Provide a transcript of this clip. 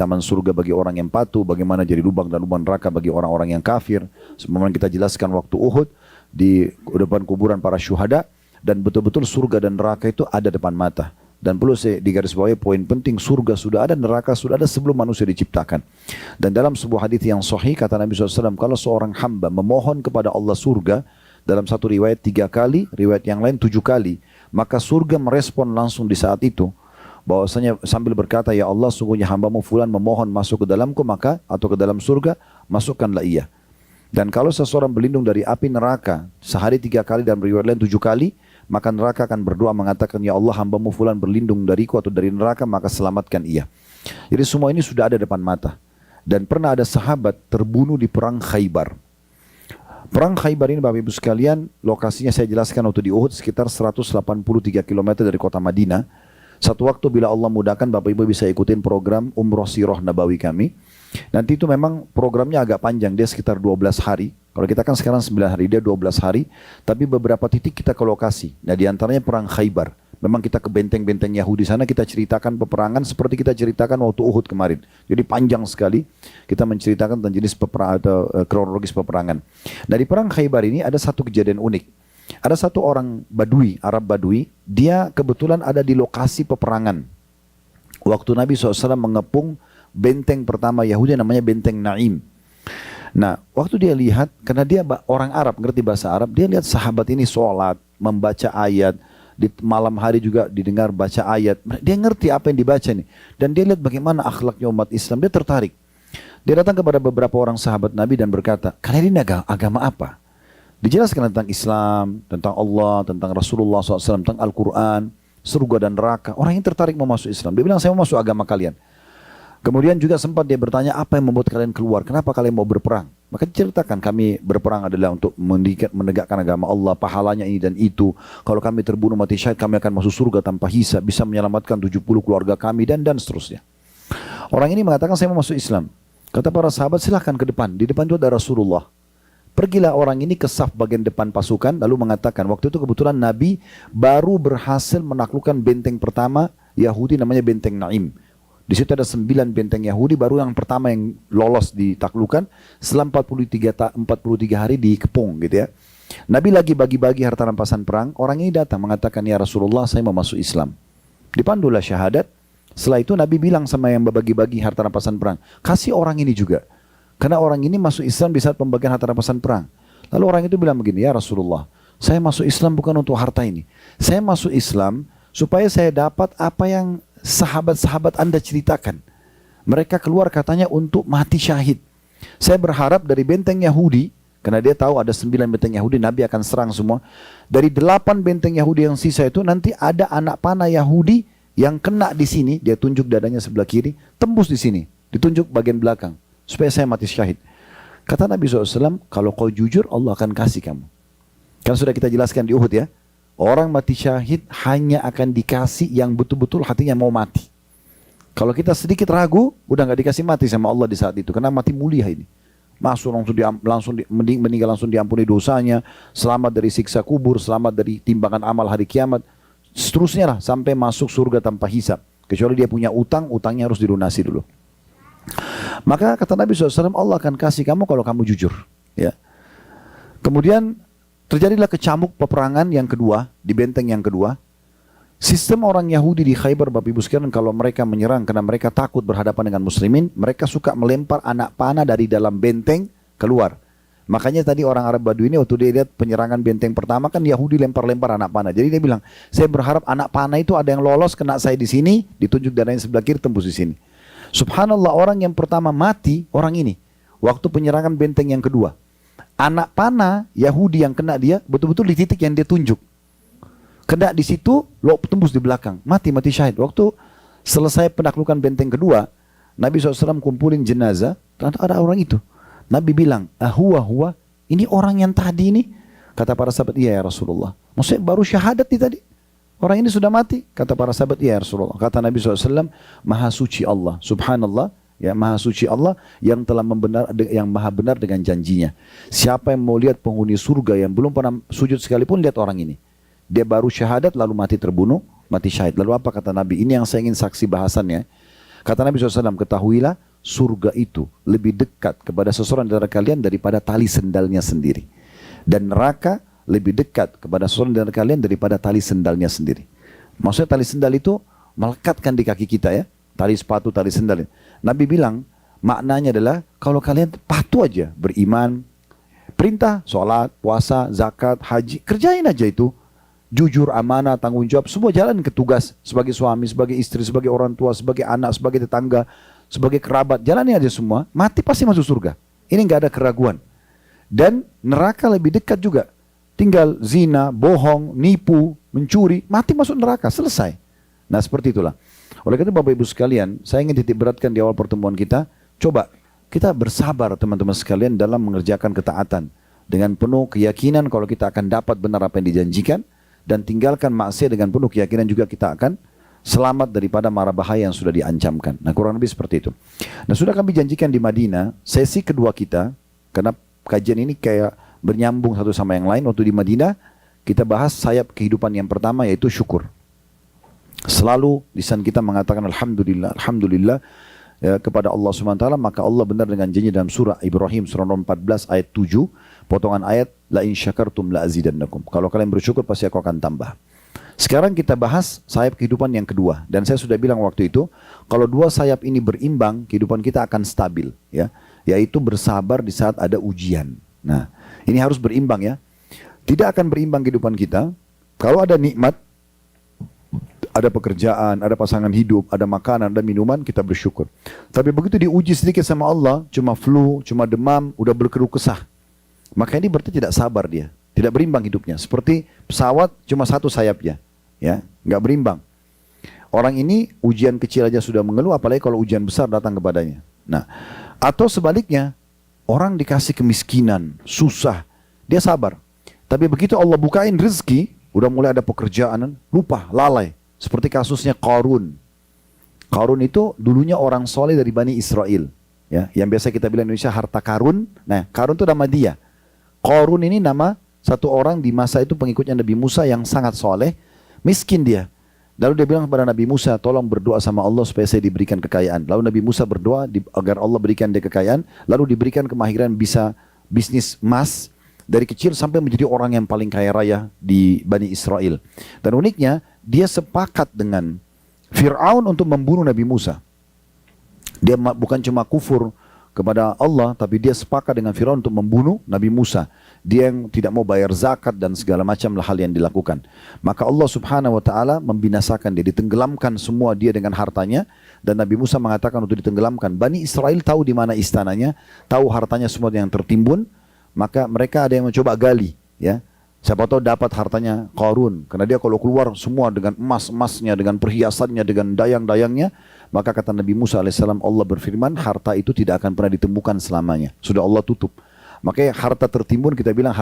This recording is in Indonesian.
taman surga bagi orang yang patuh, bagaimana jadi lubang dan lubang neraka bagi orang-orang yang kafir. Sebagaimana kita jelaskan waktu Uhud di depan kuburan para syuhada, dan betul-betul surga dan neraka itu ada depan mata. Dan perlu saya digarisbawahi poin penting, surga sudah ada, neraka sudah ada sebelum manusia diciptakan. Dan dalam sebuah hadis yang sahih kata Nabi SAW, kalau seorang hamba memohon kepada Allah surga, dalam satu riwayat 3 kali, riwayat yang lain 7 kali, maka surga merespon langsung di saat itu, bahwasanya sambil berkata, ya Allah sungguhnya hambamu fulan memohon masuk ke dalamku, maka atau ke dalam surga, masukkanlah ia. Dan kalau seseorang berlindung dari api neraka sehari 3 kali, dan riwayat lain 7 kali, maka neraka akan berdoa mengatakan, ya Allah hambamu fulan berlindung dariku atau dari neraka, maka selamatkan ia. Jadi semua ini sudah ada depan mata. Dan pernah ada sahabat terbunuh di perang Khaybar. Perang Khaybar ini Bapak Ibu sekalian, lokasinya saya jelaskan waktu di Uhud, sekitar 183 km dari kota Madinah. Satu waktu bila Allah mudahkan Bapak Ibu bisa ikutin program Umroh Sirah Nabawi kami. Nanti itu memang programnya agak panjang, dia sekitar 12 hari. Kalau kita kan sekarang 9 hari, dia 12 hari. Tapi beberapa titik kita ke lokasi. Nah diantaranya perang Khaybar. Memang kita ke benteng-benteng Yahudi sana, kita ceritakan peperangan seperti kita ceritakan waktu Uhud kemarin. Jadi panjang sekali kita menceritakan tentang jenis peperangan atau kronologis peperangan. Nah di perang Khaybar ini ada satu kejadian unik. Ada satu orang Badui, Arab Badui, dia kebetulan ada di lokasi peperangan. Waktu Nabi SAW mengepung benteng pertama Yahudi namanya Benteng Naim. Nah, waktu dia lihat, karena dia orang Arab, ngerti bahasa Arab, dia lihat sahabat ini sholat, membaca ayat, di malam hari juga didengar baca ayat. Dia ngerti apa yang dibaca nih. Dan dia lihat bagaimana akhlaknya umat Islam, dia tertarik. Dia datang kepada beberapa orang sahabat Nabi dan berkata, kalian ini agama apa? Dijelaskan tentang Islam, tentang Allah, tentang Rasulullah SAW, tentang Al-Quran, surga dan neraka. Orang yang tertarik mau masuk Islam. Dia bilang, saya mau masuk agama kalian. Kemudian juga sempat dia bertanya, apa yang membuat kalian keluar? Kenapa kalian mau berperang? Maka diceritakan, kami berperang adalah untuk menegakkan agama Allah, pahalanya ini dan itu. Kalau kami terbunuh mati syahid, kami akan masuk surga tanpa hisab, bisa menyelamatkan 70 keluarga kami, dan seterusnya. Orang ini mengatakan, saya mau masuk Islam. Kata para sahabat, silahkan ke depan. Di depan itu ada Rasulullah. Pergilah orang ini ke saf bagian depan pasukan, lalu mengatakan, waktu itu kebetulan Nabi baru berhasil menaklukkan benteng pertama Yahudi namanya Benteng Naim. Di situ ada 9 benteng Yahudi, baru yang pertama yang lolos ditaklukan setelah 43 hari dikepung gitu ya. Nabi lagi bagi-bagi harta rampasan perang, orang ini datang mengatakan, ya Rasulullah saya mau masuk Islam. Dipandulah syahadat. Setelah itu Nabi bilang sama yang bagi-bagi harta rampasan perang, kasih orang ini juga. Karena orang ini masuk Islam di saat pembagian harta rampasan perang. Lalu orang itu bilang begini, ya Rasulullah, saya masuk Islam bukan untuk harta ini. Saya masuk Islam supaya saya dapat apa yang sahabat-sahabat Anda ceritakan. Mereka keluar katanya untuk mati syahid. Saya berharap dari benteng Yahudi, karena dia tahu ada 9 benteng Yahudi, Nabi akan serang semua. Dari 8 benteng Yahudi yang sisa itu nanti ada anak panah Yahudi yang kena di sini, dia tunjuk dadanya sebelah kiri, tembus di sini, ditunjuk bagian belakang, supaya saya mati syahid. Kata Nabi SAW, kalau kau jujur Allah akan kasih kamu. Kan sudah kita jelaskan di Uhud ya. Orang mati syahid hanya akan dikasih yang betul-betul hatinya mau mati. Kalau kita sedikit ragu, udah nggak dikasih mati sama Allah di saat itu. Karena mati mulia ini. Masuk meninggal langsung diampuni dosanya, selamat dari siksa kubur, selamat dari timbangan amal hari kiamat. Seterusnya lah sampai masuk surga tanpa hisab. Kecuali dia punya utang, utangnya harus dilunasi dulu. Maka kata Nabi SAW, Allah akan kasih kamu kalau kamu jujur. Ya. Kemudian terjadilah kecamuk peperangan yang kedua, di benteng yang kedua. Sistem orang Yahudi di Khaybar, Bapak Ibu sekalian, kalau mereka menyerang karena mereka takut berhadapan dengan muslimin, mereka suka melempar anak panah dari dalam benteng keluar. Makanya tadi orang Arab Badui ini waktu dia lihat penyerangan benteng pertama kan Yahudi lempar-lempar anak panah. Jadi dia bilang, saya berharap anak panah itu ada yang lolos kena saya di sini, ditunjuk dadanya sebelah kiri tembus di sini. Subhanallah, orang yang pertama mati, orang ini. Waktu penyerangan benteng yang kedua. Anak panah Yahudi yang kena dia betul-betul di titik yang dia tunjuk. Kena di situ, lo tembus di belakang. Mati syahid. Waktu selesai penaklukan benteng kedua, Nabi SAW kumpulin jenazah, ternyata ada orang itu. Nabi bilang, huwa, ini orang yang tadi ini. Kata para sahabat, iya ya Rasulullah. Maksudnya baru syahadat nih tadi. Orang ini sudah mati. Kata para sahabat, iya ya Rasulullah. Kata Nabi SAW, maha suci Allah. Subhanallah. Ya, maha suci Allah yang telah yang maha benar dengan janjinya. Siapa yang mau lihat penghuni surga yang belum pernah sujud sekalipun, lihat orang ini. Dia baru syahadat lalu mati terbunuh, mati syahid. Lalu apa kata Nabi? Ini yang saya ingin saksi bahasannya. Kata Nabi SAW, ketahuilah surga itu lebih dekat kepada seseorang dari kalian daripada tali sendalnya sendiri. Dan neraka lebih dekat kepada seseorang dari kalian daripada tali sendalnya sendiri. Maksudnya tali sendal itu melekatkan di kaki kita ya. Tali sepatu, tali sendal. Nabi bilang, maknanya adalah kalau kalian patuh aja, beriman, perintah, sholat, puasa, zakat, haji, kerjain aja itu. Jujur, amanah, tanggung jawab, semua jalan ke tugas sebagai suami, sebagai istri, sebagai orang tua, sebagai anak, sebagai tetangga, sebagai kerabat, jalani aja semua, mati pasti masuk surga. Ini nggak ada keraguan. Dan neraka lebih dekat juga. Tinggal zina, bohong, nipu, mencuri, mati masuk neraka, selesai. Nah seperti itulah. Oleh karena itu Bapak Ibu sekalian, saya ingin titik beratkan di awal pertemuan kita, coba kita bersabar teman-teman sekalian dalam mengerjakan ketaatan. Dengan penuh keyakinan kalau kita akan dapat benar apa yang dijanjikan, dan tinggalkan maksiat dengan penuh keyakinan juga kita akan selamat daripada mara bahaya yang sudah diancamkan. Nah kurang lebih seperti itu. Nah sudah kami janjikan di Madinah, sesi kedua kita, karena kajian ini kayak bernyambung satu sama yang lain. Waktu di Madinah, kita bahas sayap kehidupan yang pertama yaitu syukur. Selalu lisan kita mengatakan Alhamdulillah, Alhamdulillah ya, kepada Allah SWT, maka Allah benar dengan janji dalam surah Ibrahim, surah 14 ayat 7, potongan ayat, la in syakartum la azidannakum. Kalau kalian bersyukur pasti aku akan tambah. Sekarang kita bahas sayap kehidupan yang kedua. Dan saya sudah bilang waktu itu, kalau dua sayap ini berimbang, kehidupan kita akan stabil. Ya, yaitu bersabar di saat ada ujian. Nah, ini harus berimbang ya. Tidak akan berimbang kehidupan kita, kalau ada nikmat, ada pekerjaan, ada pasangan hidup, ada makanan, ada minuman, kita bersyukur. Tapi begitu diuji sedikit sama Allah, cuma flu, cuma demam, udah berkeluh kesah. Maka ini berarti tidak sabar dia, tidak berimbang hidupnya. Seperti pesawat cuma satu sayapnya, ya, nggak berimbang. Orang ini ujian kecil aja sudah mengeluh, apalagi kalau ujian besar datang kepadanya. Nah, atau sebaliknya, orang dikasih kemiskinan, susah, dia sabar. Tapi begitu Allah bukain rezeki, udah mulai ada pekerjaan, lupa, lalai. Seperti kasusnya Qarun. Qarun itu dulunya orang soleh dari Bani Israel, ya, yang biasa kita bilang Indonesia harta karun. Nah, Qarun itu nama dia. Qarun ini nama satu orang di masa itu pengikutnya Nabi Musa yang sangat soleh, miskin dia. Lalu dia bilang kepada Nabi Musa, tolong berdoa sama Allah supaya saya diberikan kekayaan. Lalu Nabi Musa berdoa agar Allah berikan dia kekayaan, lalu diberikan kemahiran bisa bisnis emas. Dari kecil sampai menjadi orang yang paling kaya raya di Bani Israel. Dan uniknya, dia sepakat dengan Fir'aun untuk membunuh Nabi Musa. Dia bukan cuma kufur kepada Allah, tapi dia sepakat dengan Fir'aun untuk membunuh Nabi Musa. Dia yang tidak mau bayar zakat dan segala macam hal yang dilakukan. Maka Allah Subhanahu wa Ta'ala membinasakan dia, ditenggelamkan semua dia dengan hartanya. Dan Nabi Musa mengatakan untuk ditenggelamkan. Bani Israel tahu di mana istananya, tahu hartanya semua yang tertimbun. Maka mereka ada yang mencoba gali, ya. Siapa tahu dapat hartanya Qarun, karena dia kalau keluar semua dengan emas-emasnya, dengan perhiasannya, dengan dayang-dayangnya. Maka kata Nabi Musa alaihissalam, Allah berfirman, harta itu tidak akan pernah ditemukan selamanya. Sudah Allah tutup. Makanya harta tertimbun kita bilang